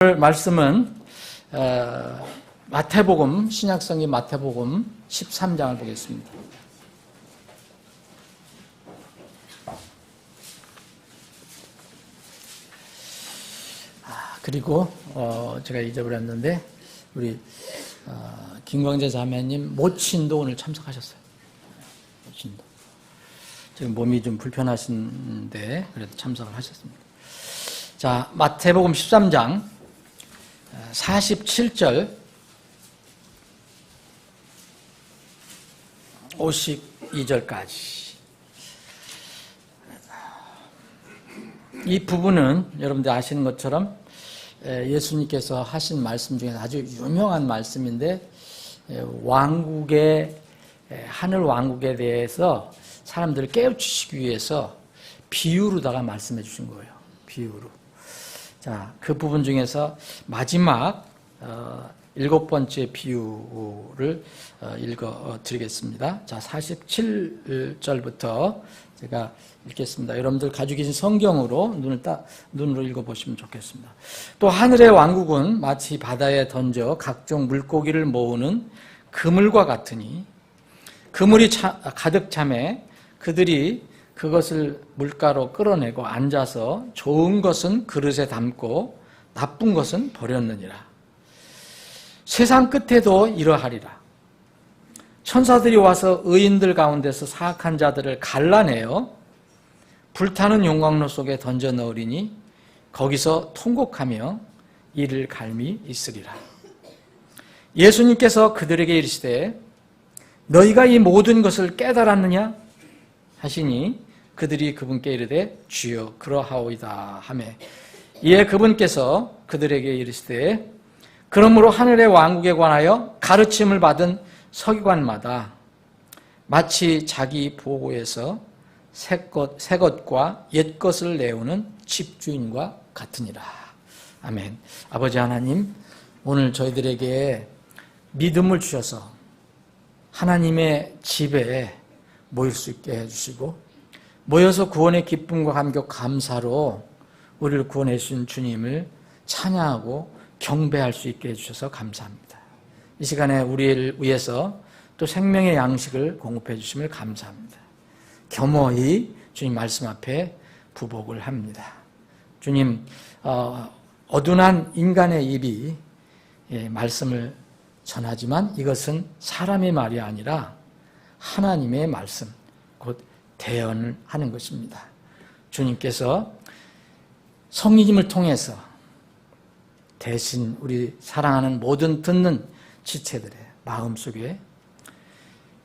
오늘 말씀은 마태복음, 신약성경 마태복음 13장을 보겠습니다. 그리고 제가 잊어버렸는데 우리 김광재 자매님 모친도 오늘 참석하셨어요. 모친도. 지금 몸이 좀 불편하신데 그래도 참석을 하셨습니다. 자, 마태복음 13장 47절 52절까지. 이 부분은 여러분들 아시는 것처럼 예수님께서 하신 말씀 중에서 아주 유명한 말씀인데, 하늘 왕국에 대해서 사람들을 깨우치시기 위해서 비유로다가 말씀해 주신 거예요. 비유로. 자, 그 부분 중에서 마지막 7번째 비유를 읽어 드리겠습니다. 자, 47절부터 제가 읽겠습니다. 여러분들 가지고 계신 성경으로 눈으로 읽어보시면 좋겠습니다. 또 하늘의 왕국은 마치 바다에 던져 각종 물고기를 모으는 그물과 같으니, 그물이 가득 차매 그들이 그것을 물가로 끌어내고 앉아서 좋은 것은 그릇에 담고 나쁜 것은 버렸느니라. 세상 끝에도 이러하리라. 천사들이 와서 의인들 가운데서 사악한 자들을 갈라내어 불타는 용광로 속에 던져 넣으리니 거기서 통곡하며 이를 갈미 있으리라. 예수님께서 그들에게 이르시되 너희가 이 모든 것을 깨달았느냐 하시니 그들이 그분께 이르되 주여 그러하오이다 하매, 이에 그분께서 그들에게 이르시되 그러므로 하늘의 왕국에 관하여 가르침을 받은 서기관마다 마치 자기 보고에서 새 것과 옛 것을 내오는 집주인과 같으니라. 아멘. 아버지 하나님, 오늘 저희들에게 믿음을 주셔서 하나님의 집에 모일 수 있게 해주시고, 모여서 구원의 기쁨과 감격 감사로 우리를 구원해 주신 주님을 찬양하고 경배할 수 있게 해주셔서 감사합니다. 이 시간에 우리를 위해서 또 생명의 양식을 공급해 주심을 감사합니다. 겸허히 주님 말씀 앞에 부복을 합니다. 주님, 어둔한 인간의 입이 말씀을 전하지만 이것은 사람의 말이 아니라 하나님의 말씀, 곧 대언을 하는 것입니다. 주님께서 성령님을 통해서 대신 우리 사랑하는 모든 듣는 지체들의 마음속에,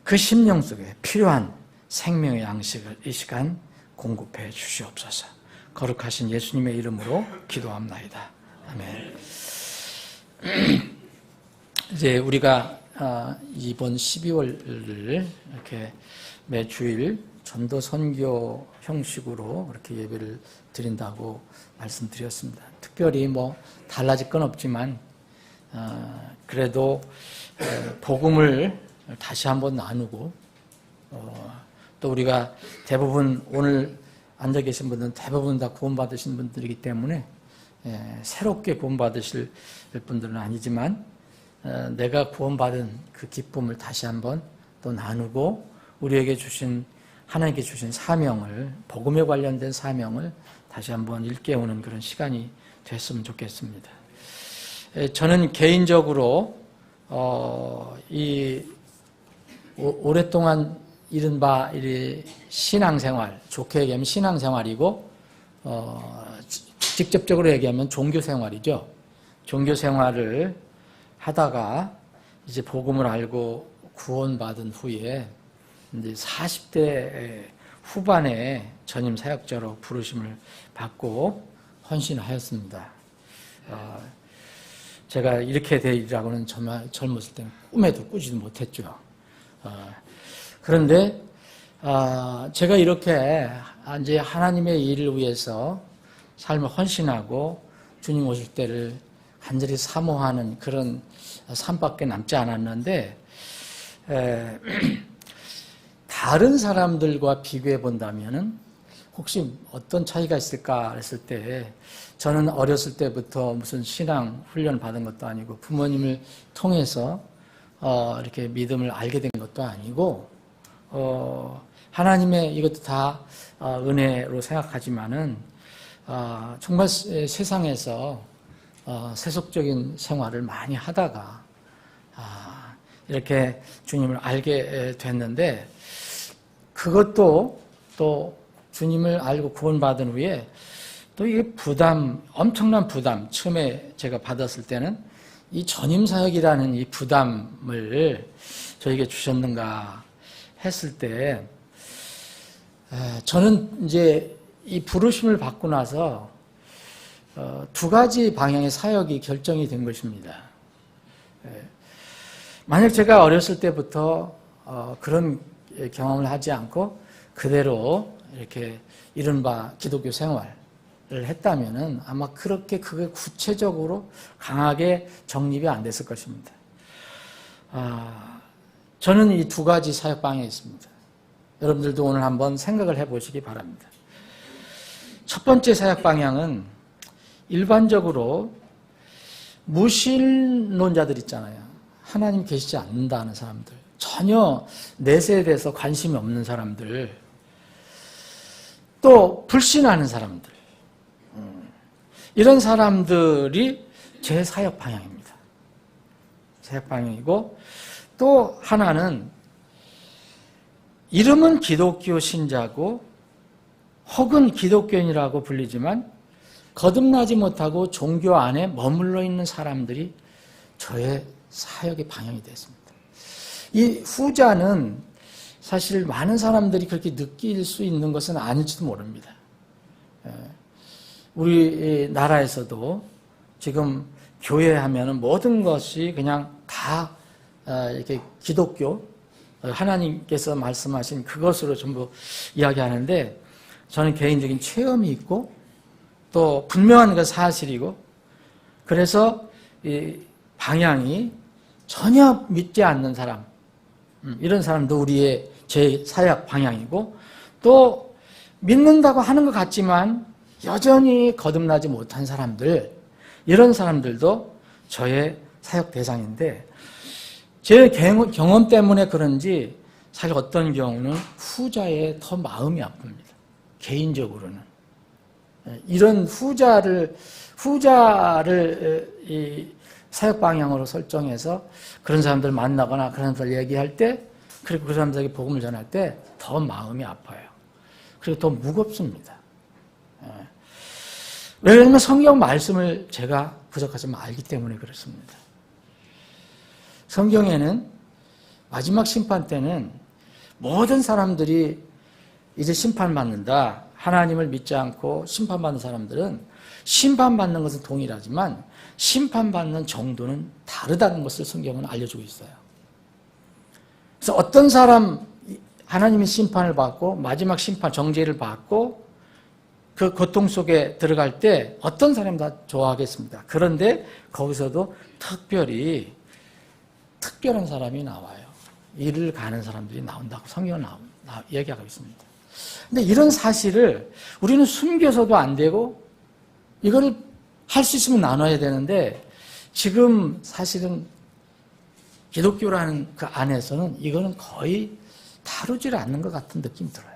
그 심령 속에 필요한 생명의 양식을 이 시간 공급해 주시옵소서. 거룩하신 예수님의 이름으로 기도합나이다. 아멘. 이제 우리가 이번 12월을 이렇게 매 주일 전도 선교 형식으로 그렇게 예배를 드린다고 말씀드렸습니다. 특별히 달라질 건 없지만 그래도 복음을 다시 한번 나누고, 또 우리가 대부분 오늘 앉아 계신 분들은 대부분 다 구원받으신 분들이기 때문에 새롭게 구원받으실 분들은 아니지만 내가 구원받은 그 기쁨을 다시 한번 또 나누고, 우리에게 주신, 하나님께 주신 사명을, 복음에 관련된 사명을 다시 한번 일깨우는 그런 시간이 됐으면 좋겠습니다. 저는 개인적으로 오랫동안 이른바 신앙생활, 좋게 얘기하면 신앙생활이고 직접적으로 얘기하면 종교생활이죠. 종교생활을 하다가 이제 복음을 알고 구원받은 후에 이제 40대 후반에 전임 사역자로 부르심을 받고 헌신하였습니다. 제가 이렇게 되리라고는 정말 젊었을 때는 꿈에도 꾸지도 못했죠. 그런데 제가 이렇게 이제 하나님의 일을 위해서 삶을 헌신하고 주님 오실 때를 간절히 사모하는 그런 삶밖에 남지 않았는데, 다른 사람들과 비교해 본다면은 혹시 어떤 차이가 있을까 했을 때 저는 어렸을 때부터 무슨 신앙 훈련 받은 것도 아니고 부모님을 통해서 이렇게 믿음을 알게 된 것도 아니고 하나님의 이것도 다 은혜로 생각하지만은 정말 세상에서 세속적인 생활을 많이 하다가 이렇게 주님을 알게 됐는데 그것도 또 주님을 알고 구원받은 후에 또 이게 엄청난 부담, 처음에 제가 받았을 때는 이 전임사역이라는 이 부담을 저에게 주셨는가 했을 때 저는 이제 이 부르심을 받고 나서 두 가지 방향의 사역이 결정이 된 것입니다. 만약 제가 어렸을 때부터 그런 경험을 하지 않고 그대로 이렇게 이른바 기독교 생활을 했다면은 아마 그렇게 그게 구체적으로 강하게 정립이 안 됐을 것입니다. 저는 이 두 가지 사역 방향이 있습니다. 여러분들도 오늘 한번 생각을 해보시기 바랍니다. 첫 번째 사역 방향은 일반적으로 무신론자들 있잖아요. 하나님 계시지 않는다는 사람들, 전혀 내세에 대해서 관심이 없는 사람들, 또 불신하는 사람들, 이런 사람들이 제 사역 방향입니다. 사역 방향이고 또 하나는 이름은 기독교 신자고 혹은 기독교인이라고 불리지만 거듭나지 못하고 종교 안에 머물러 있는 사람들이 저의 사역의 방향이 됐습니다. 이 후자는 사실 많은 사람들이 그렇게 느낄 수 있는 것은 아닐지도 모릅니다. 우리 나라에서도 지금 교회 하면은 모든 것이 그냥 다 이렇게 기독교, 하나님께서 말씀하신 그것으로 전부 이야기하는데 저는 개인적인 체험이 있고 또 분명한 그 사실이고 그래서 이 방향이 전혀 믿지 않는 사람, 이런 사람도 우리의 제 사역 방향이고 또 믿는다고 하는 것 같지만 여전히 거듭나지 못한 사람들, 이런 사람들도 저의 사역 대상인데 제 경험 때문에 그런지 사실 어떤 경우는 후자에 더 마음이 아픕니다. 개인적으로는. 이런 후자를 이 사역 방향으로 설정해서 그런 사람들 만나거나 그런 사람들 얘기할 때 그리고 그 사람들에게 복음을 전할 때 더 마음이 아파요. 그리고 더 무겁습니다. 왜냐하면 성경 말씀을 제가 부족하지만 알기 때문에 그렇습니다. 성경에는 마지막 심판 때는 모든 사람들이 이제 심판받는다. 하나님을 믿지 않고 심판받는 사람들은 심판받는 것은 동일하지만 심판받는 정도는 다르다는 것을 성경은 알려주고 있어요. 그래서 어떤 사람 하나님의 심판을 받고 마지막 심판 정죄를 받고 그 고통 속에 들어갈 때 어떤 사람이 다 좋아하겠습니다. 그런데 거기서도 특별한 사람이 나와요. 이를 가는 사람들이 나온다고 성경은 얘기하고 있습니다. 근데 이런 사실을 우리는 숨겨서도 안 되고 이거를 할 수 있으면 나눠야 되는데 지금 사실은 기독교라는 그 안에서는 이거는 거의 다루질 않는 것 같은 느낌이 들어요.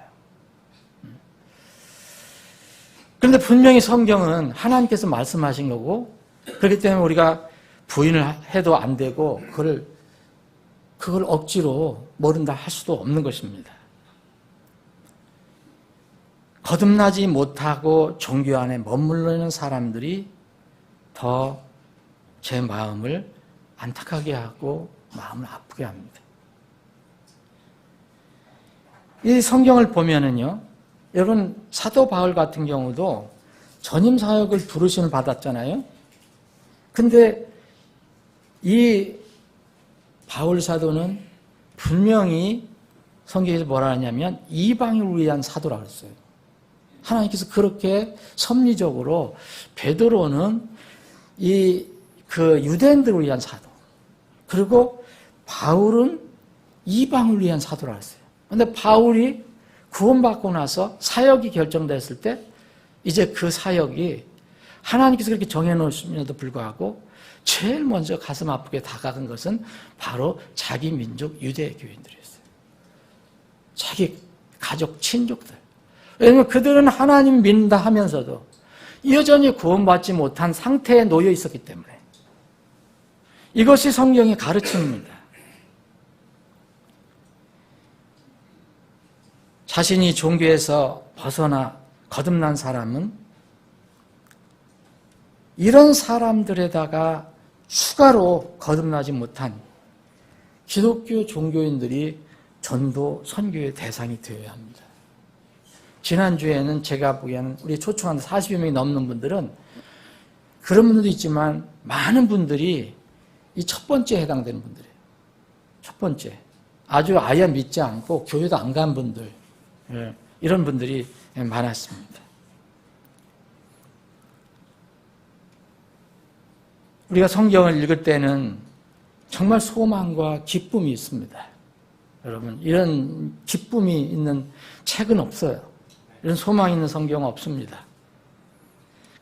그런데 분명히 성경은 하나님께서 말씀하신 거고 그렇기 때문에 우리가 부인을 해도 안 되고 그걸 억지로 모른다 할 수도 없는 것입니다. 거듭나지 못하고 종교 안에 머물러 있는 사람들이 더 제 마음을 안타깝게 하고 마음을 아프게 합니다. 이 성경을 보면은요, 여러분 사도 바울 같은 경우도 전임 사역을 부르심을 받았잖아요. 근데 이 바울 사도는 분명히 성경에서 뭐라 하냐면 이방인을 위한 사도라고 했어요. 하나님께서 그렇게 섭리적으로 베드로는 그 유대인들을 위한 사도, 그리고 바울은 이방을 위한 사도라고 했어요. 그런데 바울이 구원받고 나서 사역이 결정됐을 때 이제 그 사역이 하나님께서 그렇게 정해놓으심에도 불구하고 제일 먼저 가슴 아프게 다가간 것은 바로 자기 민족 유대 교인들이었어요. 자기 가족, 친족들. 왜냐하면 그들은 하나님 믿는다 하면서도 여전히 구원받지 못한 상태에 놓여 있었기 때문에. 이것이 성경의 가르침입니다. 자신이 종교에서 벗어나 거듭난 사람은 이런 사람들에다가 추가로 거듭나지 못한 기독교 종교인들이 전도, 선교의 대상이 되어야 합니다. 지난주에는 제가 보기에는 우리 초청한 40여 명이 넘는 분들은 그런 분들도 있지만 많은 분들이 이 첫 번째에 해당되는 분들이에요. 첫 번째. 아주 아예 믿지 않고 교회도 안 간 분들. 이런 분들이 많았습니다. 우리가 성경을 읽을 때는 정말 소망과 기쁨이 있습니다. 여러분, 이런 기쁨이 있는 책은 없어요. 이런 소망이 있는 성경은 없습니다.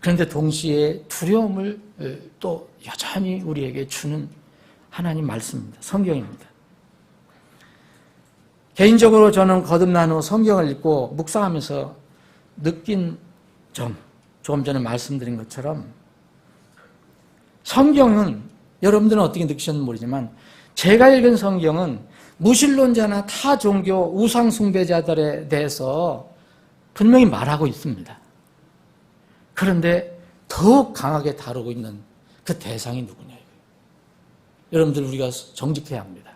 그런데 동시에 두려움을 또 여전히 우리에게 주는 하나님 말씀입니다. 성경입니다. 개인적으로 저는 거듭난 후 성경을 읽고 묵상하면서 느낀 점, 조금 전에 말씀드린 것처럼 성경은 여러분들은 어떻게 느끼셨는지 모르지만 제가 읽은 성경은 무신론자나 타 종교 우상 숭배자들에 대해서 분명히 말하고 있습니다. 그런데 더욱 강하게 다루고 있는 그 대상이 누구냐. 여러분들 우리가 정직해야 합니다.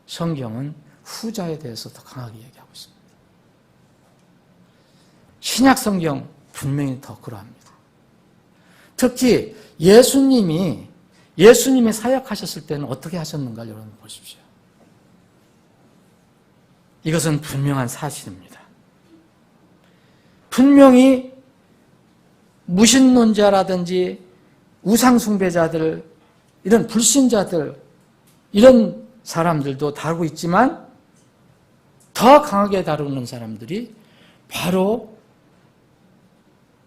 성경은 후자에 대해서 더 강하게 얘기하고 있습니다. 신약 성경 분명히 더 그러합니다. 특히 예수님이 사역하셨을 때는 어떻게 하셨는가 여러분 보십시오. 이것은 분명한 사실입니다. 분명히 무신론자라든지 우상숭배자들, 이런 불신자들, 이런 사람들도 다루고 있지만 더 강하게 다루는 사람들이 바로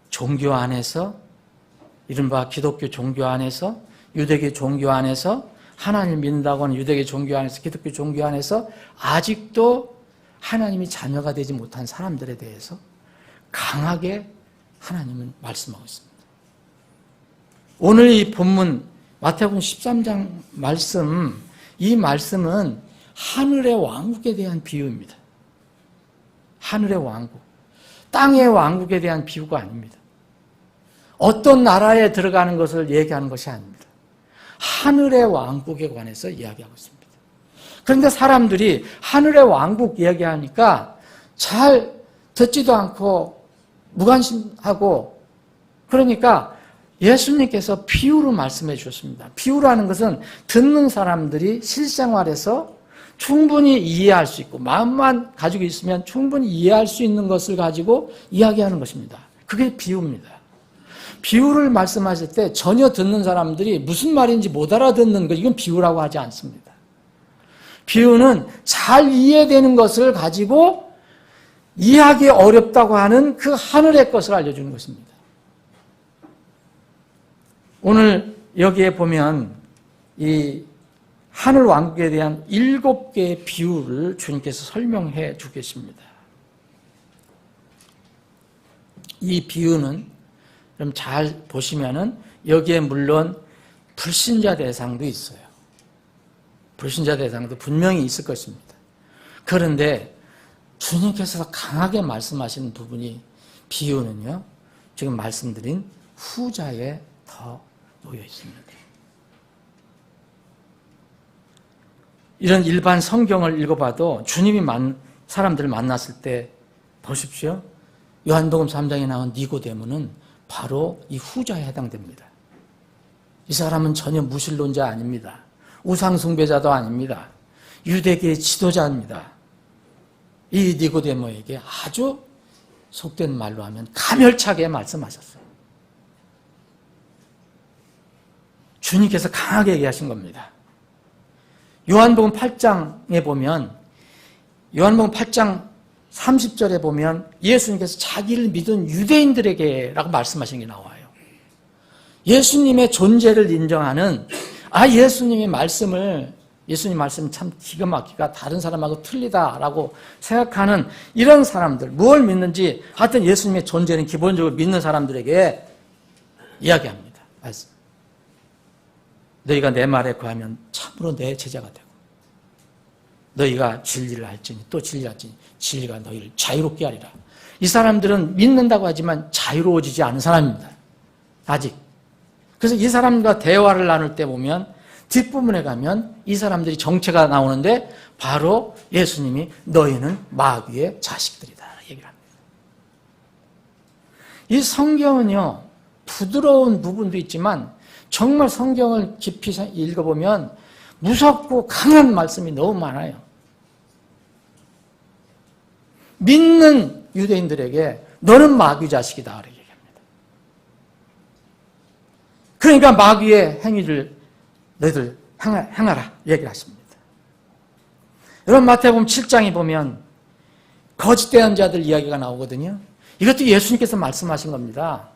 종교 안에서, 이른바 기독교 종교 안에서, 유대교 종교 안에서, 하나님을 믿는다고 하는 유대교 종교 안에서, 기독교 종교 안에서 아직도 하나님이 자녀가 되지 못한 사람들에 대해서 강하게 하나님은 말씀하고 있습니다. 오늘 이 본문 마태복음 13장 말씀, 이 말씀은 하늘의 왕국에 대한 비유입니다. 하늘의 왕국, 땅의 왕국에 대한 비유가 아닙니다. 어떤 나라에 들어가는 것을 얘기하는 것이 아닙니다. 하늘의 왕국에 관해서 이야기하고 있습니다. 그런데 사람들이 하늘의 왕국 이야기하니까 잘 듣지도 않고 무관심하고, 그러니까 예수님께서 비유로 말씀해 주셨습니다. 비유라는 것은 듣는 사람들이 실생활에서 충분히 이해할 수 있고 마음만 가지고 있으면 충분히 이해할 수 있는 것을 가지고 이야기하는 것입니다. 그게 비유입니다. 비유를 말씀하실 때 전혀 듣는 사람들이 무슨 말인지 못 알아듣는 것, 이건 비유라고 하지 않습니다. 비유는 잘 이해되는 것을 가지고 이해하기 어렵다고 하는 그 하늘의 것을 알려주는 것입니다. 오늘 여기에 보면 이 하늘 왕국에 대한 7개의 비유를 주님께서 설명해 주겠습니다. 이 비유는 좀 잘 보시면은 여기에 물론 불신자 대상도 있어요. 불신자 대상도 분명히 있을 것입니다. 그런데 주님께서 강하게 말씀하시는 부분이, 비유는요, 지금 말씀드린 후자에 더 놓여 있습니다. 이런 일반 성경을 읽어봐도 주님이 사람들을 만났을 때 보십시오. 요한복음 3장에 나온 니고데모는 바로 이 후자에 해당됩니다. 이 사람은 전혀 무신론자 아닙니다. 우상숭배자도 아닙니다. 유대계의 지도자입니다. 이 니고데모에게 아주 속된 말로 하면 가멸차게 말씀하셨어요. 주님께서 강하게 얘기하신 겁니다. 요한복음 8장에 보면, 요한복음 8장 30절에 보면 예수님께서 자기를 믿은 유대인들에게라고 말씀하신 게 나와요. 예수님의 존재를 인정하는, 예수님 말씀이 참 기가 막히가 다른 사람하고 틀리다라고 생각하는 이런 사람들, 무엇을 믿는지 하여튼 예수님의 존재는 기본적으로 믿는 사람들에게 이야기합니다. 말씀. 너희가 내 말에 구하면 참으로 내 제자가 되고, 너희가 진리를 알지니 또 진리를 알지니 진리가 너희를 자유롭게 하리라. 이 사람들은 믿는다고 하지만 자유로워지지 않은 사람입니다. 아직. 그래서 이 사람과 대화를 나눌 때 보면 뒷부분에 가면 이 사람들이 정체가 나오는데 바로 예수님이 너희는 마귀의 자식들이다 얘기를 합니다. 이 성경은요, 부드러운 부분도 있지만 정말 성경을 깊이 읽어보면 무섭고 강한 말씀이 너무 많아요. 믿는 유대인들에게 너는 마귀 자식이다 이렇게 얘기합니다. 그러니까 마귀의 행위를 너희들 행하라 얘기를 하십니다. 여러분 마태복음 7장에 보면 거짓된 자들 이야기가 나오거든요. 이것도 예수님께서 말씀하신 겁니다.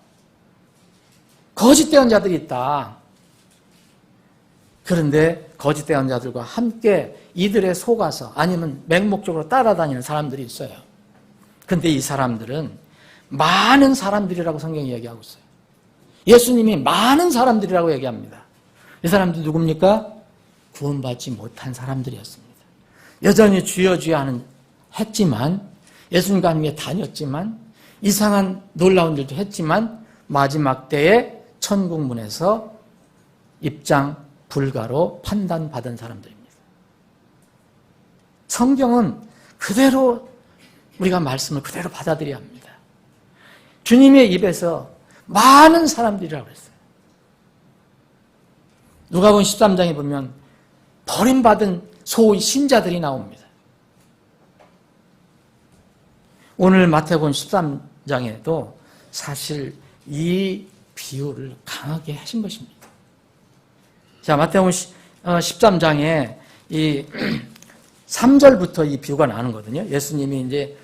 거짓된 자들이 있다. 그런데 거짓된 자들과 함께 이들의 속아서 아니면 맹목적으로 따라다니는 사람들이 있어요. 그런데 이 사람들은 많은 사람들이라고 성경이 얘기하고 있어요. 예수님이 많은 사람들이라고 얘기합니다. 이 사람들 누굽니까? 구원받지 못한 사람들이었습니다. 여전히 주여 주여 했지만, 예수님과 함께 다녔지만, 이상한 놀라운 일도 했지만 마지막 때에 천국문에서 입장 불가로 판단받은 사람들입니다. 성경은 그대로 우리가 말씀을 그대로 받아들여야 합니다. 주님의 입에서 많은 사람들이라고 했어요. 누가복음 13장에 보면 버림받은 소위 신자들이 나옵니다. 오늘 마태복음 13장에도 사실 이 비유를 강하게 하신 것입니다. 자, 마태복음 13장에 이 3절부터 이 비유가 나오거든요. 예수님이 이제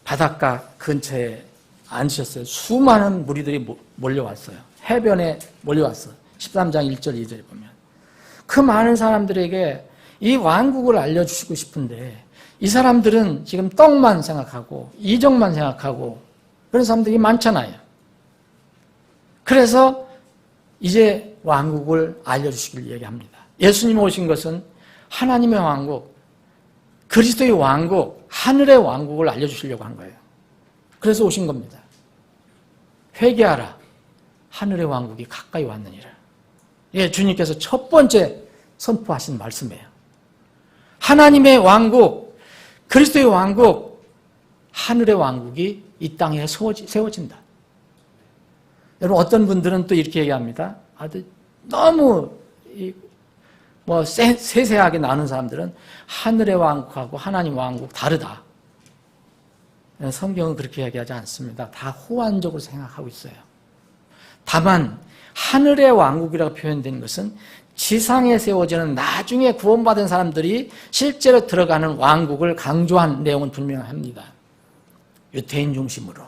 바닷가 근처에 앉으셨어요. 수많은 무리들이 몰려왔어요. 해변에 몰려왔어요. 13장 1절 2절에 보면. 그 많은 사람들에게 이 왕국을 알려주시고 싶은데 이 사람들은 지금 떡만 생각하고 이적만 생각하고 그런 사람들이 많잖아요. 그래서 이제 왕국을 알려주시길 얘기합니다. 예수님 오신 것은 하나님의 왕국, 그리스도의 왕국, 하늘의 왕국을 알려주시려고 한 거예요. 그래서 오신 겁니다. 회개하라. 하늘의 왕국이 가까이 왔느니라. 이게 주님께서 첫 번째 선포하신 말씀이에요. 하나님의 왕국, 그리스도의 왕국, 하늘의 왕국이 이 땅에 세워진다. 여러분 어떤 분들은 또 이렇게 얘기합니다. 너무 세세하게 나눈 사람들은 하늘의 왕국하고 하나님 왕국 다르다. 성경은 그렇게 얘기하지 않습니다. 다 호환적으로 생각하고 있어요. 다만 하늘의 왕국이라고 표현된 것은 지상에 세워지는 나중에 구원받은 사람들이 실제로 들어가는 왕국을 강조한 내용은 분명합니다. 유대인 중심으로.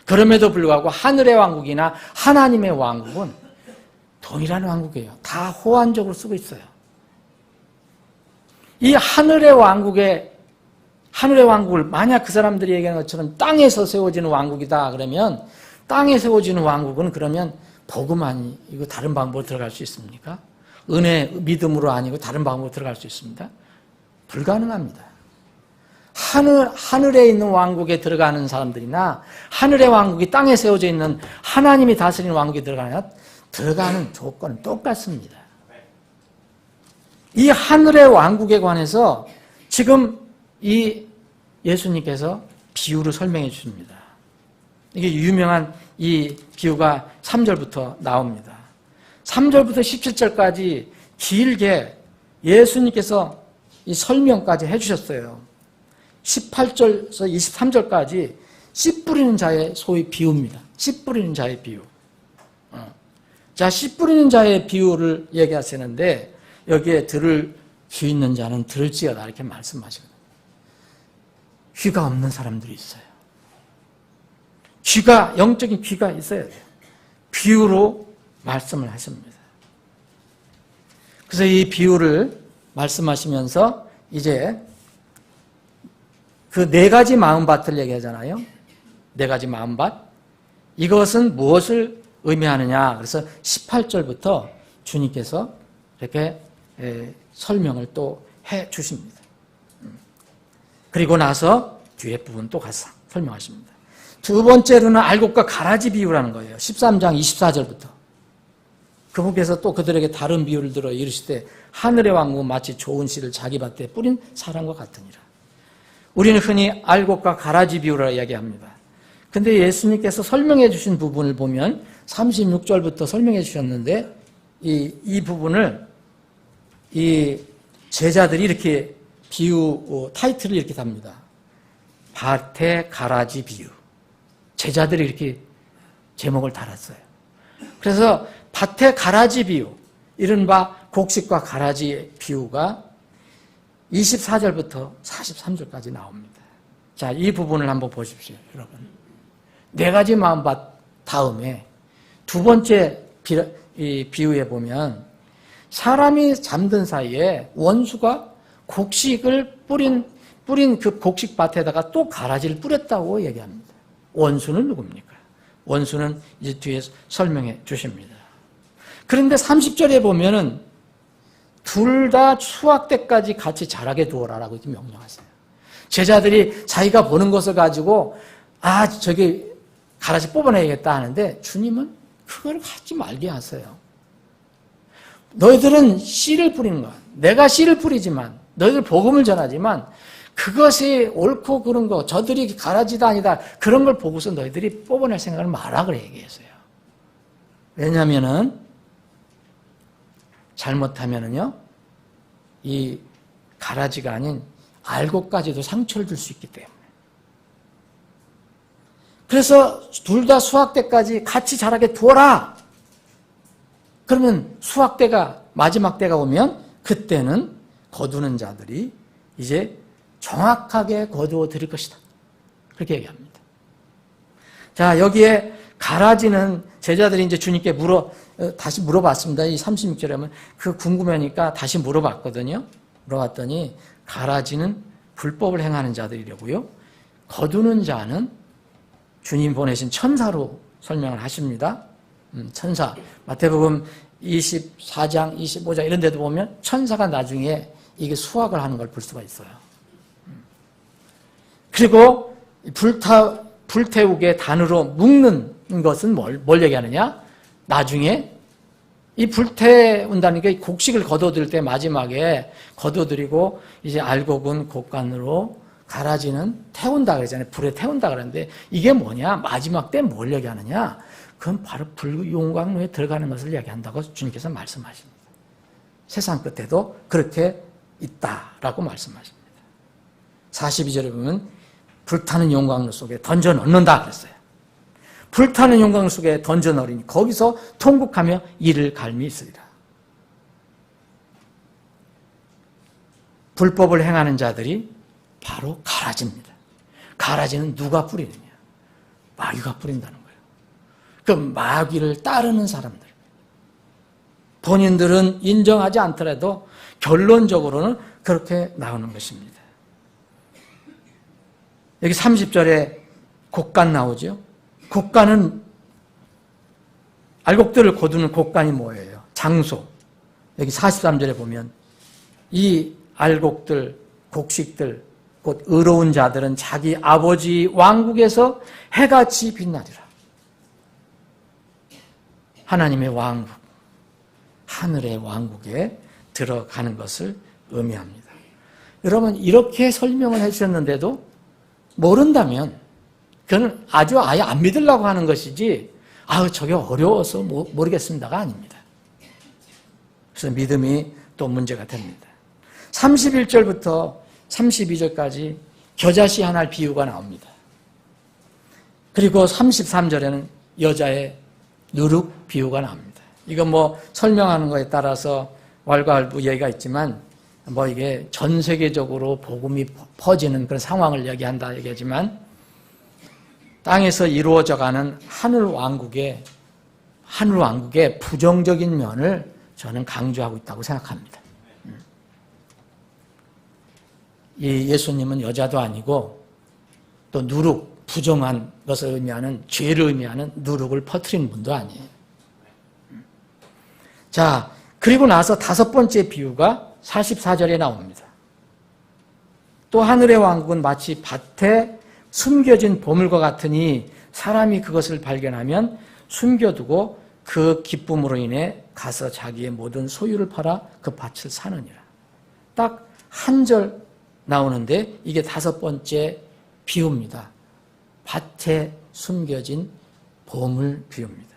그럼에도 불구하고 하늘의 왕국이나 하나님의 왕국은 동일한 왕국이에요. 다 호환적으로 쓰고 있어요. 이 하늘의 왕국을 만약 그 사람들이 얘기하는 것처럼 땅에서 세워지는 왕국이다 그러면 땅에 세워지는 왕국은 그러면 복음 아니고 다른 방법으로 들어갈 수 있습니까? 은혜, 믿음으로 아니고 다른 방법으로 들어갈 수 있습니다? 불가능합니다. 하늘에 있는 왕국에 들어가는 사람들이나 하늘의 왕국이 땅에 세워져 있는 하나님이 다스리는 왕국에 들어가는 조건은 똑같습니다. 이 하늘의 왕국에 관해서 지금 이 예수님께서 비유를 설명해 주십니다. 이게 유명한 이 비유가 3절부터 나옵니다. 3절부터 17절까지 길게 예수님께서 이 설명까지 해주셨어요. 18절에서 23절까지 씨 뿌리는 자의 소위 비유입니다. 씨 뿌리는 자의 비유. 자, 씨 뿌리는 자의 비유를 얘기하시는데 여기에 들을 귀 있는 자는 들을지어다 이렇게 말씀하시거든요. 귀가 없는 사람들이 있어요. 귀가, 영적인 귀가 있어야 돼요. 비유로 말씀을 하십니다. 그래서 이 비유를 말씀하시면서 이제 그 4가지 마음밭을 얘기하잖아요. 4가지 마음밭. 이것은 무엇을 의미하느냐. 그래서 18절부터 주님께서 이렇게 설명을 또 해 주십니다. 그리고 나서 뒤에 부분 또 가서 설명하십니다. 두 번째로는 알곡과 가라지 비유라는 거예요. 13장 24절부터. 그분께서 또 그들에게 다른 비유를 들어 이르시되 하늘의 왕국은 마치 좋은 씨를 자기 밭에 뿌린 사람과 같으니라. 우리는 흔히 알곡과 가라지 비유라 이야기합니다. 근데 예수님께서 설명해 주신 부분을 보면 36절부터 설명해 주셨는데 이 부분을 이 제자들이 이렇게 비유 타이틀을 이렇게 답니다. 밭의 가라지 비유. 제자들이 이렇게 제목을 달았어요. 그래서 밭의 가라지 비유, 이른바 곡식과 가라지 비유가 24절부터 43절까지 나옵니다. 자, 이 부분을 한번 보십시오, 여러분. 4가지 마음밭 다음에 두 번째 비유에 보면 사람이 잠든 사이에 원수가 곡식을 뿌린 그 곡식밭에다가 또 가라지를 뿌렸다고 얘기합니다. 원수는 누굽니까? 원수는 이제 뒤에 설명해 주십니다. 그런데 30절에 보면은 둘 다 수확 때까지 같이 자라게 두어라라고 이렇게 명령하세요. 제자들이 자기가 보는 것을 가지고 저기 가라지 뽑아내야겠다 하는데 주님은 그걸 하지 말게 하세요. 너희들은 씨를 뿌리는 거야. 내가 씨를 뿌리지만 너희들 복음을 전하지만 그것이 옳고 그런 거 저들이 가라지다 아니다 그런 걸 보고서 너희들이 뽑아낼 생각을 마라 그래 얘기했어요. 왜냐하면은 잘못하면은요 이 가라지가 아닌 알곡까지도 상처를 줄 수 있기 때문에. 그래서 둘 다 수확 때까지 같이 자라게 두어라. 그러면 수확 때가 마지막 때가 오면 그때는 거두는 자들이 이제 정확하게 거두어 드릴 것이다. 그렇게 얘기합니다. 자, 여기에 가라지는 제자들이 이제 주님께 다시 물어봤습니다. 이 36절에 보면 그 궁금하니까 다시 물어봤거든요. 물어봤더니 가라지는 불법을 행하는 자들이라고요. 거두는 자는 주님 보내신 천사로 설명을 하십니다. 천사. 마태복음 24장, 25장 이런 데도 보면 천사가 나중에 이게 수확을 하는 걸 볼 수가 있어요. 그리고 불태우게 단으로 묶는 것은 뭘 얘기하느냐? 나중에 이 불태운다는 게 곡식을 거둬들일 때 마지막에 거둬들이고 이제 알곡은 곡간으로 가라지는 태운다 그러잖아요. 불에 태운다 그러는데 이게 뭐냐? 마지막 때 뭘 얘기하느냐? 그건 바로 불용광로에 들어가는 것을 얘기한다고 주님께서 말씀하십니다. 세상 끝에도 그렇게 있다라고 말씀하십니다. 42절에 보면 불타는 용광로 속에 던져 넣는다 그랬어요. 불타는 용광로 속에 던져 넣으니 거기서 통곡하며 이를 갈미 있으리라. 불법을 행하는 자들이 바로 가라지입니다. 가라지는 누가 뿌리느냐? 마귀가 뿌린다는 거예요. 그 마귀를 따르는 사람들. 본인들은 인정하지 않더라도 결론적으로는 그렇게 나오는 것입니다. 여기 30절에 곡간 나오죠. 곡간은 알곡들을 거두는 곡간이 뭐예요? 장소. 여기 43절에 보면 이 알곡들, 곡식들, 곧 의로운 자들은 자기 아버지 왕국에서 해같이 빛나리라. 하나님의 왕국, 하늘의 왕국에 들어가는 것을 의미합니다. 여러분 이렇게 설명을 해주셨는데도 모른다면 그건 아예 안 믿으려고 하는 것이지 저게 어려워서 모르겠습니다가 아닙니다. 그래서 믿음이 또 문제가 됩니다. 31절부터 32절까지 겨자씨 하나의 비유가 나옵니다. 그리고 33절에는 여자의 누룩 비유가 나옵니다. 이거 설명하는 거에 따라서 왈가왈부 얘기가 있지만 뭐 이게 전 세계적으로 복음이 퍼지는 그런 상황을 얘기한다 얘기하지만 땅에서 이루어져가는 하늘 왕국의 부정적인 면을 저는 강조하고 있다고 생각합니다. 이 예수님은 여자도 아니고 또 누룩, 부정한 것을 의미하는 죄를 의미하는 누룩을 퍼뜨리는 분도 아니에요. 자, 그리고 나서 다섯 번째 비유가 44절에 나옵니다. 또 하늘의 왕국은 마치 밭에 숨겨진 보물과 같으니 사람이 그것을 발견하면 숨겨두고 그 기쁨으로 인해 가서 자기의 모든 소유를 팔아 그 밭을 사느니라. 딱 한 절 나오는데 이게 다섯 번째 비유입니다. 밭에 숨겨진 보물 비유입니다.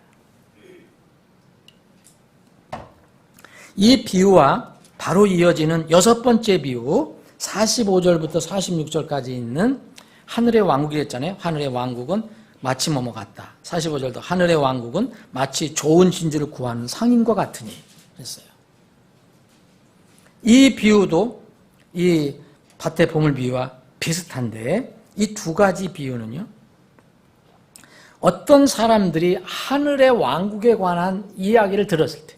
이 비유와 바로 이어지는 여섯 번째 비유 45절부터 46절까지 있는 하늘의 왕국이 했잖아요. 하늘의 왕국은 마치 뭐뭐 같다. 45절도 하늘의 왕국은 마치 좋은 진주를 구하는 상인과 같으니 그랬어요. 이 비유도 이 밭의 보물 비유와 비슷한데 이 두 가지 비유는요. 어떤 사람들이 하늘의 왕국에 관한 이야기를 들었을 때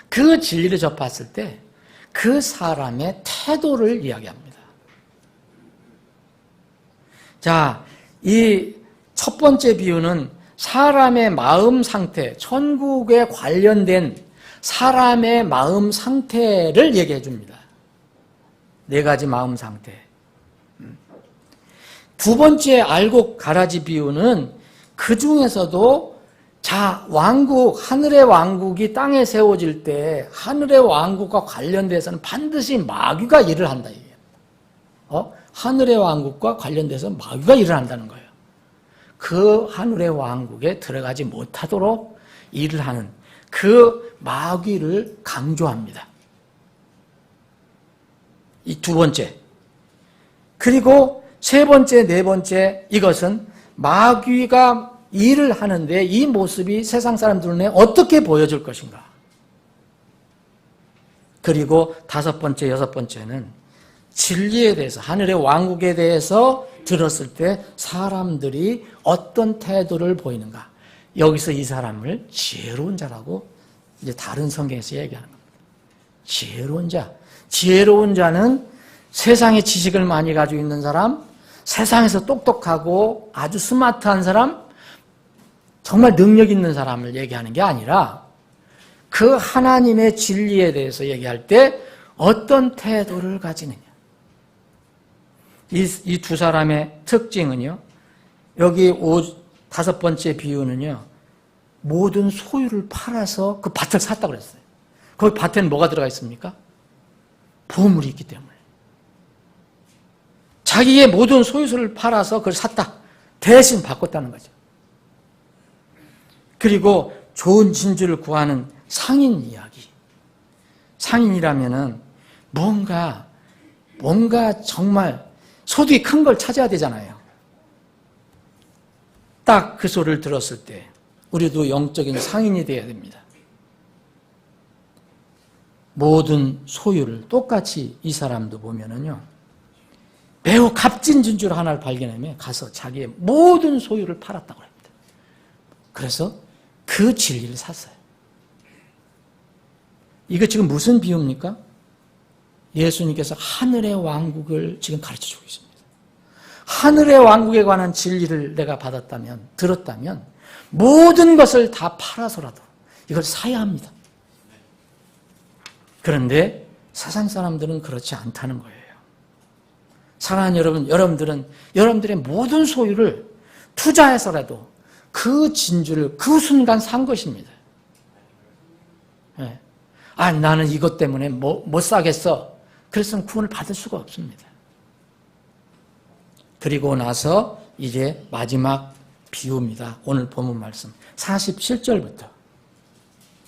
그 진리를 접했을 때 그 사람의 태도를 이야기합니다. 자, 이 첫 번째 비유는 사람의 마음 상태, 천국에 관련된 사람의 마음 상태를 얘기해 줍니다. 네 가지 마음 상태. 두 번째 알곡 가라지 비유는 그 중에서도 자, 왕국, 하늘의 왕국이 땅에 세워질 때 하늘의 왕국과 관련돼서는 반드시 마귀가 일을 한다. 하늘의 왕국과 관련돼서 마귀가 일을 한다는 거예요. 그 하늘의 왕국에 들어가지 못하도록 일을 하는 그 마귀를 강조합니다. 이 두 번째. 그리고 세 번째, 네 번째 이것은 마귀가 일을 하는데 이 모습이 세상 사람들 눈에 어떻게 보여줄 것인가. 그리고 다섯 번째, 여섯 번째는 진리에 대해서 하늘의 왕국에 대해서 들었을 때 사람들이 어떤 태도를 보이는가. 여기서 이 사람을 지혜로운 자라고 이제 다른 성경에서 얘기하는 겁니다. 지혜로운 자. 지혜로운 자는 세상의 지식을 많이 가지고 있는 사람, 세상에서 똑똑하고 아주 스마트한 사람, 정말 능력 있는 사람을 얘기하는 게 아니라 그 하나님의 진리에 대해서 얘기할 때 어떤 태도를 가지느냐. 이 두 사람의 특징은요. 여기 다섯 번째 비유는요. 모든 소유를 팔아서 그 밭을 샀다고 그랬어요. 거기 밭에는 뭐가 들어가 있습니까? 보물이 있기 때문에. 자기의 모든 소유를 팔아서 그걸 샀다. 대신 바꿨다는 거죠. 그리고 좋은 진주를 구하는 상인 이야기. 상인이라면은 뭔가 정말 소득이 큰 걸 찾아야 되잖아요. 딱 그 소리를 들었을 때 우리도 영적인 상인이 되어야 됩니다. 모든 소유를 똑같이 이 사람도 보면은요. 매우 값진 진주를 하나를 발견하면 가서 자기의 모든 소유를 팔았다고 합니다. 그래서 그 진리를 샀어요. 이거 지금 무슨 비유입니까? 예수님께서 하늘의 왕국을 지금 가르쳐주고 있습니다. 하늘의 왕국에 관한 진리를 내가 받았다면, 들었다면 모든 것을 다 팔아서라도 이걸 사야 합니다. 그런데 세상 사람들은 그렇지 않다는 거예요. 사랑하는 여러분, 여러분들은 여러분들의 모든 소유를 투자해서라도 그 진주를 그 순간 산 것입니다. 네. 나는 이것 때문에 못 사겠어. 그래서는 구원을 받을 수가 없습니다. 그리고 나서 이제 마지막 비유입니다. 오늘 본문 말씀 47절부터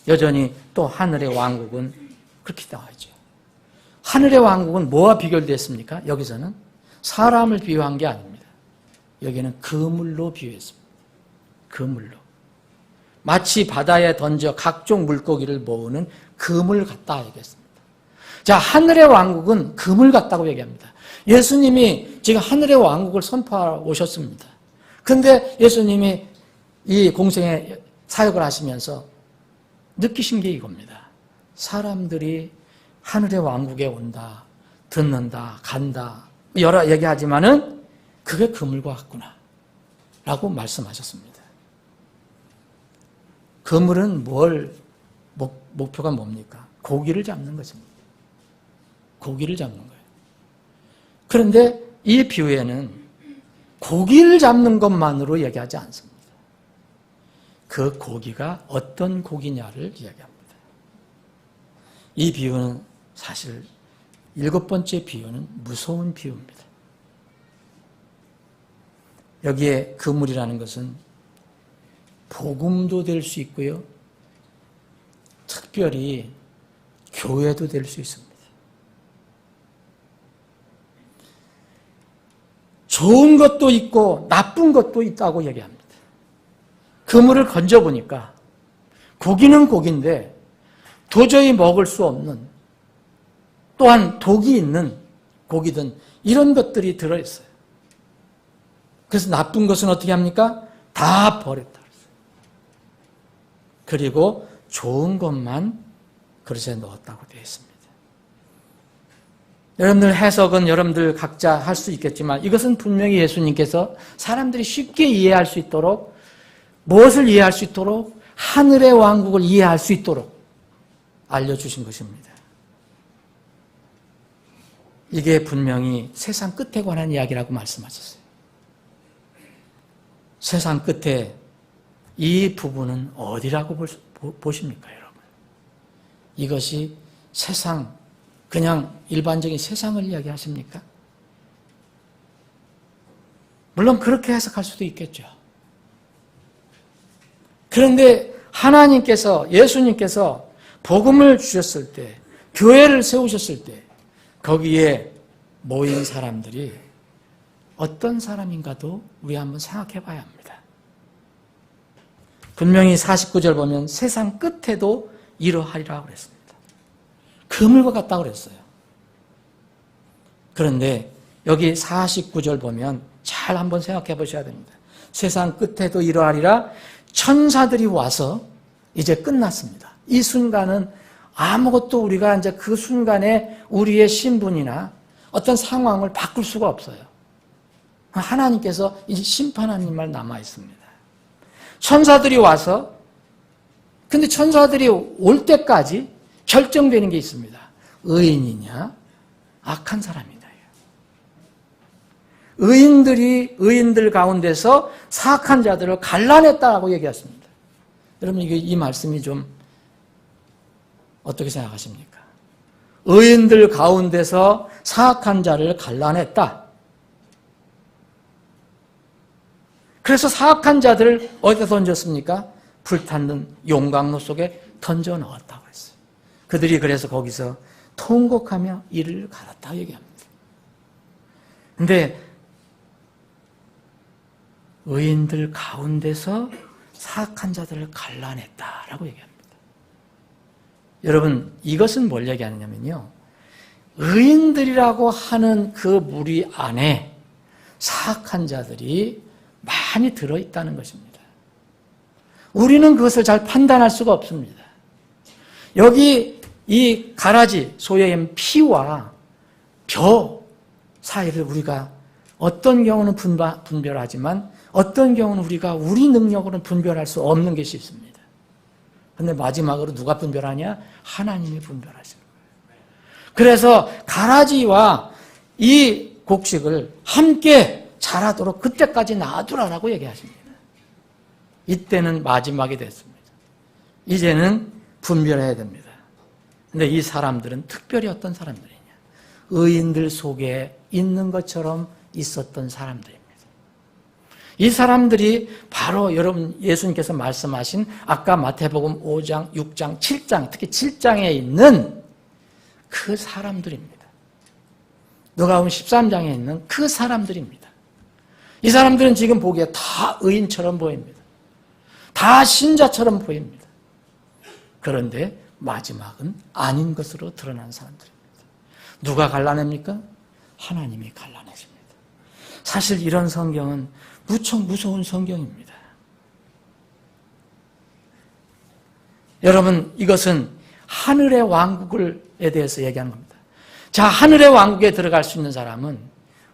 여전히 또 하늘의 왕국은 그렇게 나와 있죠. 하늘의 왕국은 뭐와 비교됐습니까? 여기서는 사람을 비유한 게 아닙니다. 여기는 그물로 비유했습니다. 그물로. 마치 바다에 던져 각종 물고기를 모으는 그물 같다 얘기했습니다. 자, 하늘의 왕국은 금을 같다고 얘기합니다. 예수님이 지금 하늘의 왕국을 선포하러 오셨습니다. 근데 예수님이 이 공생의 사역을 하시면서 느끼신 게 이겁니다. 사람들이 하늘의 왕국에 온다, 듣는다, 간다, 여러 얘기하지만은 그게 그물과 같구나 라고 말씀하셨습니다. 그물은 목표가 뭡니까? 고기를 잡는 것입니다. 고기를 잡는 거예요. 그런데 이 비유에는 고기를 잡는 것만으로 얘기하지 않습니다. 그 고기가 어떤 고기냐를 이야기합니다. 이 비유는 사실 7번째 비유는 무서운 비유입니다. 여기에 그물이라는 것은 복음도 될 수 있고요. 특별히 교회도 될 수 있습니다. 좋은 것도 있고 나쁜 것도 있다고 얘기합니다. 그물을 건져보니까 고기는 고기인데 도저히 먹을 수 없는, 또한 독이 있는 고기든 이런 것들이 들어있어요. 그래서 나쁜 것은 어떻게 합니까? 다 버렸다. 그리고 좋은 것만 그릇에 넣었다고 되어 있습니다. 여러분들 해석은 여러분들 각자 할 수 있겠지만 이것은 분명히 예수님께서 사람들이 쉽게 이해할 수 있도록, 무엇을 이해할 수 있도록, 하늘의 왕국을 이해할 수 있도록 알려주신 것입니다. 이게 분명히 세상 끝에 관한 이야기라고 말씀하셨어요. 세상 끝에 이 부분은 어디라고 보십니까, 여러분? 이것이 세상, 그냥 일반적인 세상을 이야기하십니까? 물론 그렇게 해석할 수도 있겠죠. 그런데 하나님께서, 예수님께서 복음을 주셨을 때, 교회를 세우셨을 때 거기에 모인 사람들이 어떤 사람인가도 우리 한번 생각해 봐야 합니다. 분명히 49절 보면 세상 끝에도 이러하리라고 그랬습니다. 그물과 같다고 그랬어요. 그런데 여기 49절 보면 잘 한번 생각해 보셔야 됩니다. 세상 끝에도 이러하리라. 천사들이 와서 이제 끝났습니다. 이 순간은 아무것도 우리가 이제 그 순간에 우리의 신분이나 어떤 상황을 바꿀 수가 없어요. 하나님께서 이제 심판하는 일만 남아 있습니다. 천사들이 와서, 근데 천사들이 올 때까지 결정되는 게 있습니다. 의인이냐, 악한 사람이냐. 의인들 가운데서 사악한 자들을 갈라냈다라고 얘기했습니다. 여러분, 이 말씀이 좀 어떻게 생각하십니까? 의인들 가운데서 사악한 자를 갈라냈다. 그래서 사악한 자들을 어디다 던졌습니까? 불탔는 용광로 속에 던져 넣었다고 했어요. 그들이 그래서 거기서 통곡하며 이를 갈았다 얘기합니다. 근데 의인들 가운데서 사악한 자들을 갈라냈다라고 얘기합니다. 여러분, 이것은 뭘 얘기하느냐면요, 의인들이라고 하는 그 무리 안에 사악한 자들이 많이 들어있다는 것입니다. 우리는 그것을 잘 판단할 수가 없습니다. 여기 이 가라지, 소위 피와 벼 사이를 우리가 어떤 경우는 분별하지만 어떤 경우는 우리가 우리 능력으로는 분별할 수 없는 것이 있습니다. 그런데 마지막으로 누가 분별하냐? 하나님이 분별하시는 거예요. 그래서 가라지와 이 곡식을 함께 자라도록 그때까지 놔두라라고 얘기하십니다. 이때는 마지막이 됐습니다. 이제는 분별해야 됩니다. 그런데 이 사람들은 특별히 어떤 사람들이냐? 의인들 속에 있는 것처럼 있었던 사람들입니다. 이 사람들이 바로 여러분 예수님께서 말씀하신 아까 마태복음 5장, 6장, 7장, 특히 7장에 있는 그 사람들입니다. 누가복음 13장에 있는 그 사람들입니다. 이 사람들은 지금 보기에 다 의인처럼 보입니다. 다 신자처럼 보입니다. 그런데 마지막은 아닌 것으로 드러난 사람들입니다. 누가 갈라냅니까? 하나님이 갈라내십니다. 사실 이런 성경은 무척 무서운 성경입니다. 여러분, 이것은 하늘의 왕국에 대해서 얘기하는 겁니다. 자, 하늘의 왕국에 들어갈 수 있는 사람은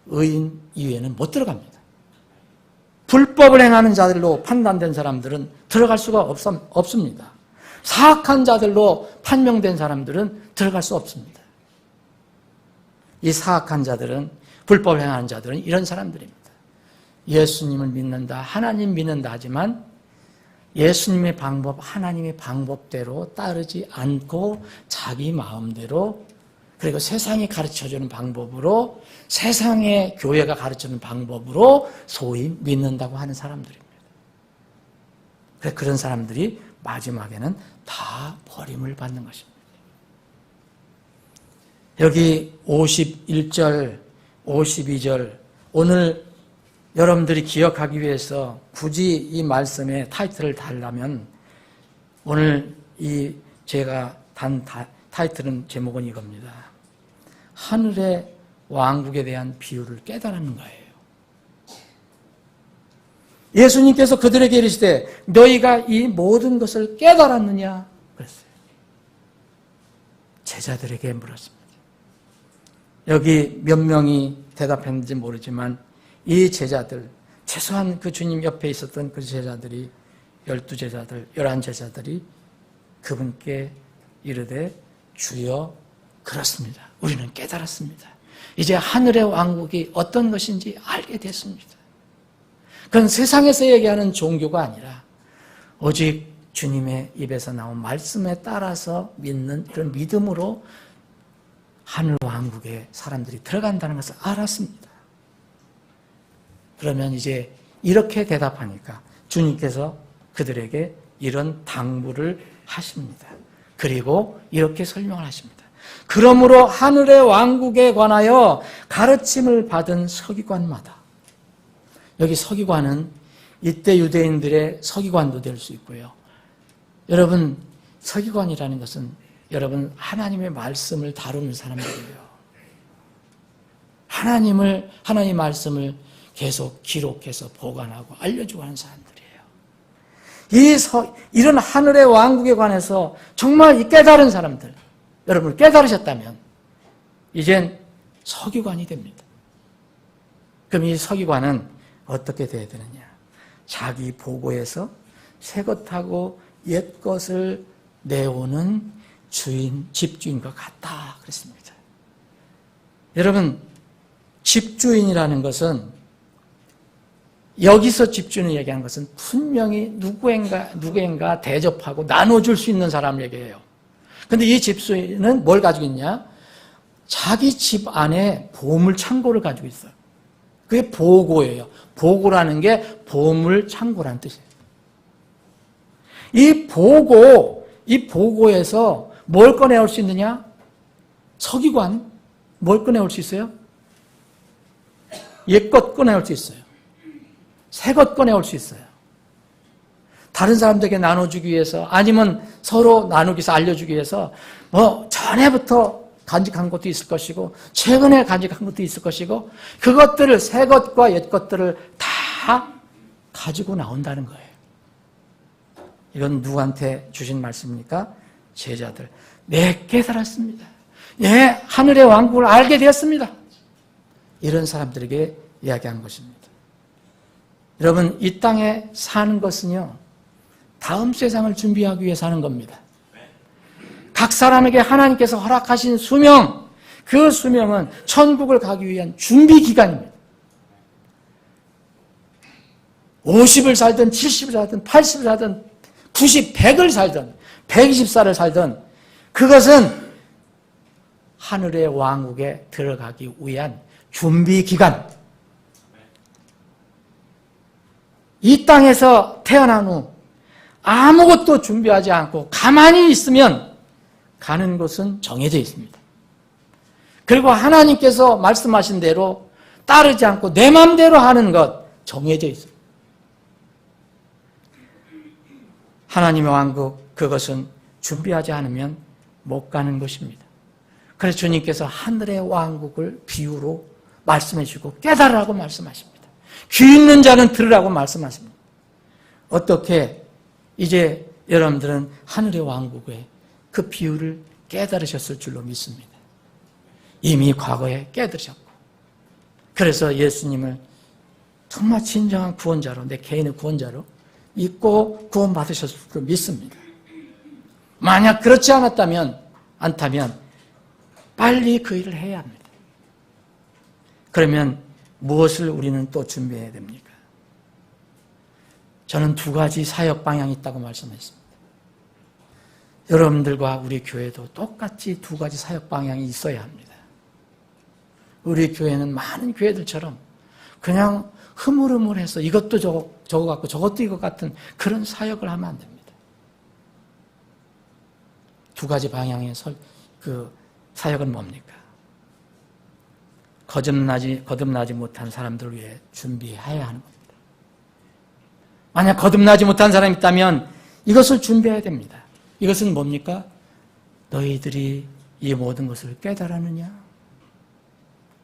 의인 이외에는 못 들어갑니다. 불법을 행하는 자들로 판단된 사람들은 들어갈 수가 없습니다. 사악한 자들로 판명된 사람들은 들어갈 수 없습니다. 이 사악한 자들은, 불법을 행하는 자들은 이런 사람들입니다. 예수님을 믿는다, 하나님 믿는다 하지만 예수님의 방법, 하나님의 방법대로 따르지 않고 자기 마음대로, 그리고 세상이 가르쳐주는 방법으로, 세상의 교회가 가르쳐주는 방법으로 소위 믿는다고 하는 사람들입니다. 그래서 그런 사람들이 마지막에는 다 버림을 받는 것입니다. 여기 51절, 52절, 오늘 여러분들이 기억하기 위해서 굳이 이 말씀에 타이틀을 달라면 오늘 제가 단 타이틀은 제목은 이겁니다. 하늘의 왕국에 대한 비유를 깨달았는 거예요. 예수님께서 그들에게 이르시되 너희가 이 모든 것을 깨달았느냐? 그랬어요. 제자들에게 물었습니다. 여기 몇 명이 대답했는지 모르지만 이 제자들, 최소한 그 주님 옆에 있었던 그 제자들이 12제자들, 11제자들이 그분께 이르되 주여 그렇습니다. 우리는 깨달았습니다. 이제 하늘의 왕국이 어떤 것인지 알게 됐습니다. 그건 세상에서 얘기하는 종교가 아니라 오직 주님의 입에서 나온 말씀에 따라서 믿는 그런 믿음으로 하늘 왕국에 사람들이 들어간다는 것을 알았습니다. 그러면 이제 이렇게 대답하니까 주님께서 그들에게 이런 당부를 하십니다. 그리고 이렇게 설명을 하십니다. 그러므로 하늘의 왕국에 관하여 가르침을 받은 서기관마다, 여기 서기관은 이때 유대인들의 서기관도 될 수 있고요. 여러분, 서기관이라는 것은 여러분 하나님의 말씀을 다루는 사람들이에요. 하나님 말씀을 계속 기록해서 보관하고 알려주고 하는 사람들이에요. 이런 하늘의 왕국에 관해서 정말 이 깨달은 사람들, 여러분 깨달으셨다면 이젠 서기관이 됩니다. 그럼 이 서기관은 어떻게 돼야 되느냐? 자기 보고에서 새 것하고 옛 것을 내오는 집주인과 같다 그랬습니다. 여러분, 집주인이라는 것은, 여기서 집주인을 얘기하는 것은 분명히 누구인가 대접하고 나눠줄 수 있는 사람을 얘기해요. 그런데 이 집주인은 뭘 가지고 있냐? 자기 집 안에 보물 창고를 가지고 있어요. 그게 보고예요. 보고라는 게 보물 창고라는 뜻이에요. 이 보고에서 뭘 꺼내올 수 있느냐? 서기관, 뭘 꺼내올 수 있어요? 옛것 꺼내올 수 있어요. 새것 꺼내올 수 있어요. 다른 사람들에게 나눠주기 위해서, 아니면 서로 나누기 위해서, 알려주기 위해서 전에부터 간직한 것도 있을 것이고 최근에 간직한 것도 있을 것이고, 그것들을, 새 것과 옛 것들을 다 가지고 나온다는 거예요. 이건 누구한테 주신 말씀입니까? 제자들. 네, 깨달았습니다. 네, 하늘의 왕국을 알게 되었습니다. 이런 사람들에게 이야기한 것입니다. 여러분, 이 땅에 사는 것은요, 다음 세상을 준비하기 위해 사는 겁니다. 각 사람에게 하나님께서 허락하신 수명, 그 수명은 천국을 가기 위한 준비 기간입니다. 50을 살든 70을 살든 80을 살든 90, 100을 살든 120살을 살든 그것은 하늘의 왕국에 들어가기 위한 준비 기간. 이 땅에서 태어난 후 아무것도 준비하지 않고 가만히 있으면 가는 곳은 정해져 있습니다. 그리고 하나님께서 말씀하신 대로 따르지 않고 내 마음대로 하는 것 정해져 있습니다. 하나님의 왕국, 그것은 준비하지 않으면 못 가는 것입니다. 그래서 주님께서 하늘의 왕국을 비유로 말씀해 주시고 깨달으라고 말씀하십니다. 귀 있는 자는 들으라고 말씀하십니다. 어떻게 이제 여러분들은 하늘의 왕국의 그 비유를 깨달으셨을 줄로 믿습니다. 이미 과거에 깨달으셨고, 그래서 예수님을 정말 진정한 구원자로, 내 개인의 구원자로 믿고 구원받으셨을 줄로 믿습니다. 만약 그렇지 않다면 빨리 그 일을 해야 합니다. 그러면 무엇을 우리는 또 준비해야 됩니까? 저는 두 가지 사역 방향이 있다고 말씀했습니다. 여러분들과 우리 교회도 똑같이 두 가지 사역 방향이 있어야 합니다. 우리 교회는 많은 교회들처럼 그냥 흐물흐물해서 이것도 저거 같고 저것도 이것 같은 그런 사역을 하면 안 됩니다. 두 가지 방향의 그 사역은 뭡니까? 거듭나지 못한 사람들을 위해 준비해야 하는 겁니다. 만약 거듭나지 못한 사람이 있다면 이것을 준비해야 됩니다. 이것은 뭡니까? 너희들이 이 모든 것을 깨달았느냐?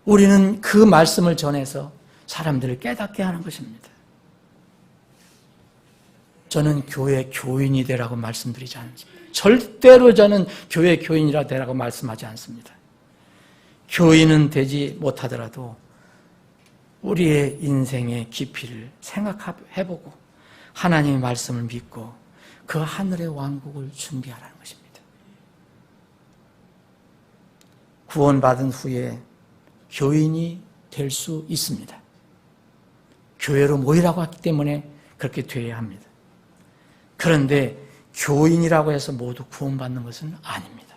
우리는 그 말씀을 전해서 사람들을 깨닫게 하는 것입니다. 저는 교회 교인이 되라고 말씀드리지 않습니다. 절대로 저는 교회 교인이라 되라고 말씀하지 않습니다. 교인은 되지 못하더라도 우리의 인생의 깊이를 생각해보고 하나님의 말씀을 믿고 그 하늘의 왕국을 준비하라는 것입니다. 구원받은 후에 교인이 될 수 있습니다. 교회로 모이라고 했기 때문에 그렇게 되어야 합니다. 그런데 교인이라고 해서 모두 구원받는 것은 아닙니다.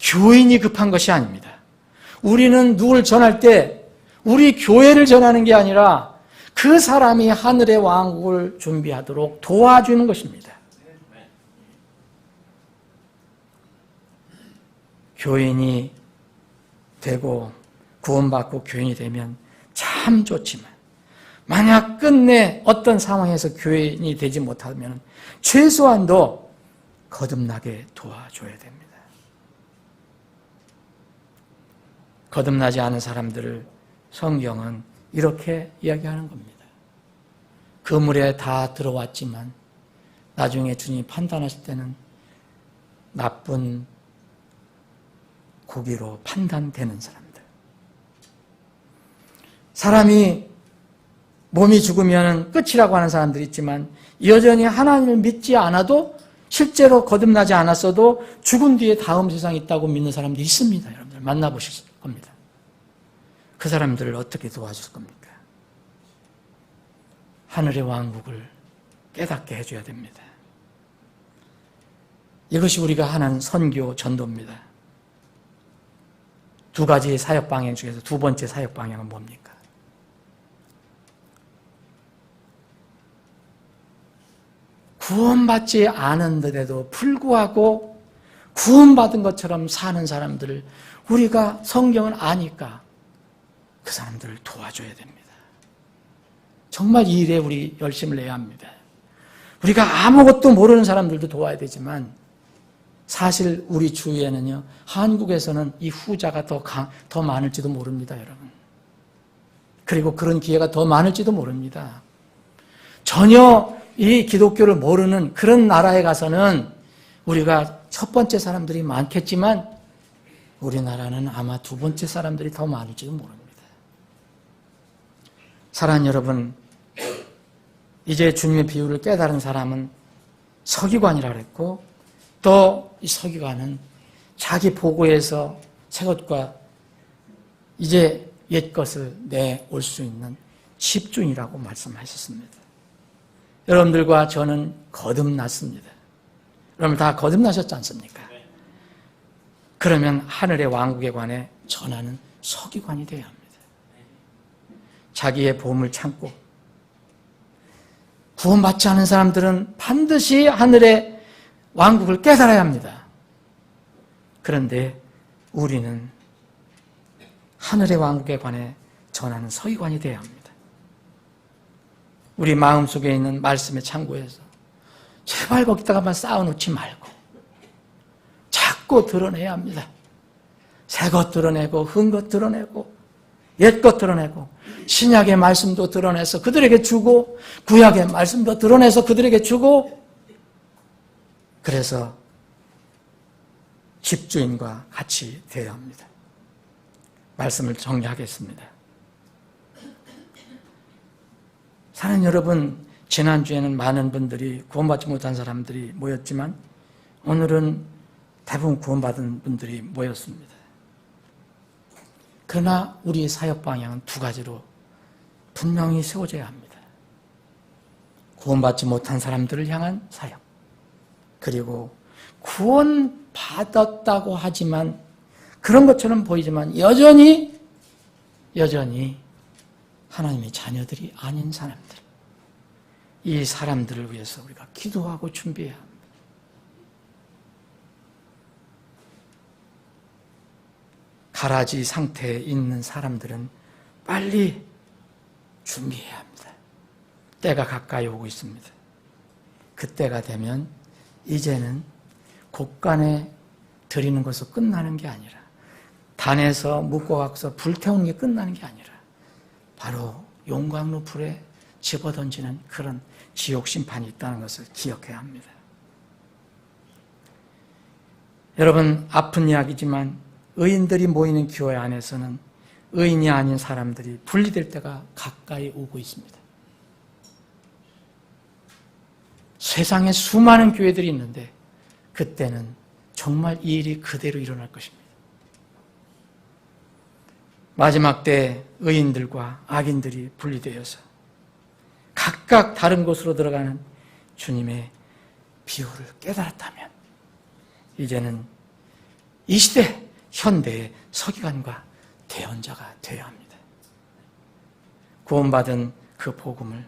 교인이 급한 것이 아닙니다. 우리는 누굴 전할 때 우리 교회를 전하는 게 아니라 그 사람이 하늘의 왕국을 준비하도록 도와주는 것입니다. 교인이 되고 구원받고 교인이 되면 참 좋지만 만약 끝내 어떤 상황에서 교인이 되지 못하면 최소한도 거듭나게 도와줘야 됩니다. 거듭나지 않은 사람들을 성경은 이렇게 이야기하는 겁니다. 그물에 다 들어왔지만 나중에 주님이 판단하실 때는 나쁜 고기로 판단되는 사람들. 사람이 몸이 죽으면 끝이라고 하는 사람들이 있지만 여전히 하나님을 믿지 않아도 실제로 거듭나지 않았어도 죽은 뒤에 다음 세상이 있다고 믿는 사람들이 있습니다. 여러분들 만나보실 겁니다. 그 사람들을 어떻게 도와줄 겁니까? 하늘의 왕국을 깨닫게 해줘야 됩니다. 이것이 우리가 하는 선교 전도입니다. 두 가지 사역 방향 중에서 두 번째 사역 방향은 뭡니까? 구원받지 않은데도 불구하고 구원받은 것처럼 사는 사람들을 우리가 성경을 아니까 그 사람들을 도와줘야 됩니다. 정말 이 일에 우리 열심을 내야 합니다. 우리가 아무것도 모르는 사람들도 도와야 되지만 사실 우리 주위에는요, 한국에서는 이 후자가 더 많을지도 모릅니다, 여러분. 그리고 그런 기회가 더 많을지도 모릅니다. 전혀 이 기독교를 모르는 그런 나라에 가서는 우리가 첫 번째 사람들이 많겠지만 우리나라는 아마 두 번째 사람들이 더 많을지도 모릅니다. 사랑하는 여러분, 이제 주님의 비유를 깨달은 사람은 서기관이라 그랬고 또 이 서기관은 자기 보고에서 새 것과 이제 옛 것을 내올 수 있는 집중이라고 말씀하셨습니다. 여러분들과 저는 거듭났습니다. 여러분 다 거듭나셨지 않습니까? 그러면 하늘의 왕국에 관해 전하는 서기관이 되어야 합니다. 자기의 보험을 참고 구원받지 않은 사람들은 반드시 하늘의 왕국을 깨달아야 합니다. 그런데 우리는 하늘의 왕국에 관해 전하는 서기관이 되어야 합니다. 우리 마음속에 있는 말씀의 창고에서 제발 거기다가만 쌓아놓지 말고 자꾸 드러내야 합니다. 새 것 드러내고 흠 것 드러내고 옛 것 드러내고 신약의 말씀도 드러내서 그들에게 주고 구약의 말씀도 드러내서 그들에게 주고 그래서 집주인과 같이 되어야 합니다. 말씀을 정리하겠습니다. 사랑하는 여러분, 지난주에는 많은 분들이 구원받지 못한 사람들이 모였지만 오늘은 대부분 구원받은 분들이 모였습니다. 그러나 우리의 사역 방향은 두 가지로 분명히 세워져야 합니다. 구원받지 못한 사람들을 향한 사역, 그리고 구원받았다고 하지만 그런 것처럼 보이지만 여전히 하나님의 자녀들이 아닌 사람들, 이 사람들을 위해서 우리가 기도하고 준비해야 합니다. 가라지 상태에 있는 사람들은 빨리 준비해야 합니다. 때가 가까이 오고 있습니다. 그때가 되면 이제는 곳간에 드리는 것으로 끝나는 게 아니라 단에서 묶어갖고 불태우는 게 끝나는 게 아니라 바로 용광로 불에 집어던지는 그런 지옥 심판이 있다는 것을 기억해야 합니다. 여러분, 아픈 이야기지만 의인들이 모이는 교회 안에서는 의인이 아닌 사람들이 분리될 때가 가까이 오고 있습니다. 세상에 수많은 교회들이 있는데 그때는 정말 이 일이 그대로 일어날 것입니다. 마지막 때 의인들과 악인들이 분리되어서 각각 다른 곳으로 들어가는 주님의 비유를 깨달았다면 이제는 이 시대 현대의 서기관과 대언자가 되어야 합니다. 구원받은 그 복음을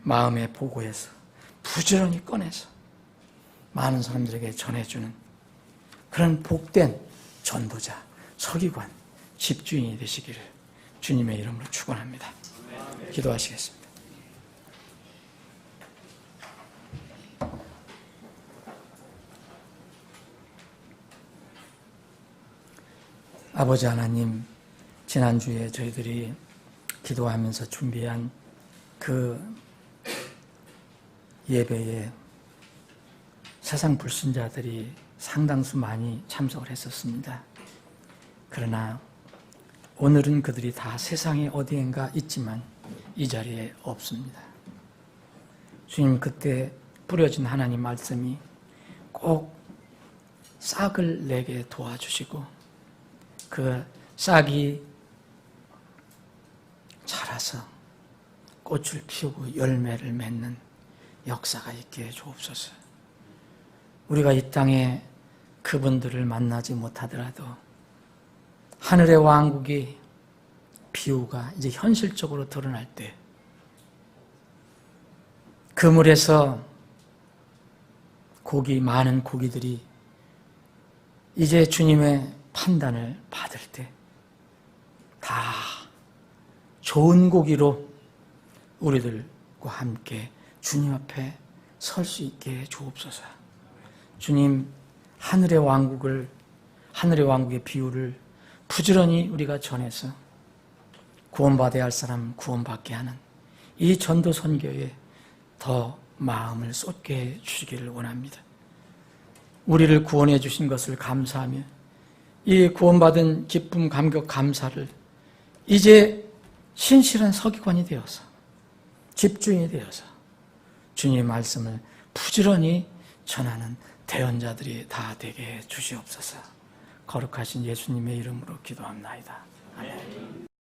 마음의 보고에서 부지런히 꺼내서 많은 사람들에게 전해주는 그런 복된 전도자, 서기관, 집주인이 되시기를 주님의 이름으로 축원합니다. 기도하시겠습니다. 아버지 하나님, 지난주에 저희들이 기도하면서 준비한 그 예배에 세상 불신자들이 상당수 많이 참석을 했었습니다. 그러나 오늘은 그들이 다 세상의 어디엔가 있지만 이 자리에 없습니다. 주님, 그때 뿌려진 하나님 말씀이 꼭 싹을 내게 도와주시고 그 싹이 자라서 꽃을 피우고 열매를 맺는 역사가 있게 해 주옵소서. 우리가 이 땅에 그분들을 만나지 못하더라도 하늘의 왕국이 비유가 이제 현실적으로 드러날 때 그물에서 많은 고기들이 이제 주님의 판단을 받을 때 다 좋은 고기로 우리들과 함께 주님 앞에 설 수 있게 해 주옵소서. 주님, 하늘의 왕국의 비유를 부지런히 우리가 전해서 구원받아야 할 사람 구원받게 하는 이 전도 선교에 더 마음을 쏟게 해 주시기를 원합니다. 우리를 구원해 주신 것을 감사하며 이 구원받은 기쁨, 감격, 감사를 이제 신실한 서기관이 되어서 집주인이 되어서 주님의 말씀을 부지런히 전하는 대언자들이 다 되게 해 주시옵소서. 거룩하신 예수님의 이름으로 기도합나이다. 아멘.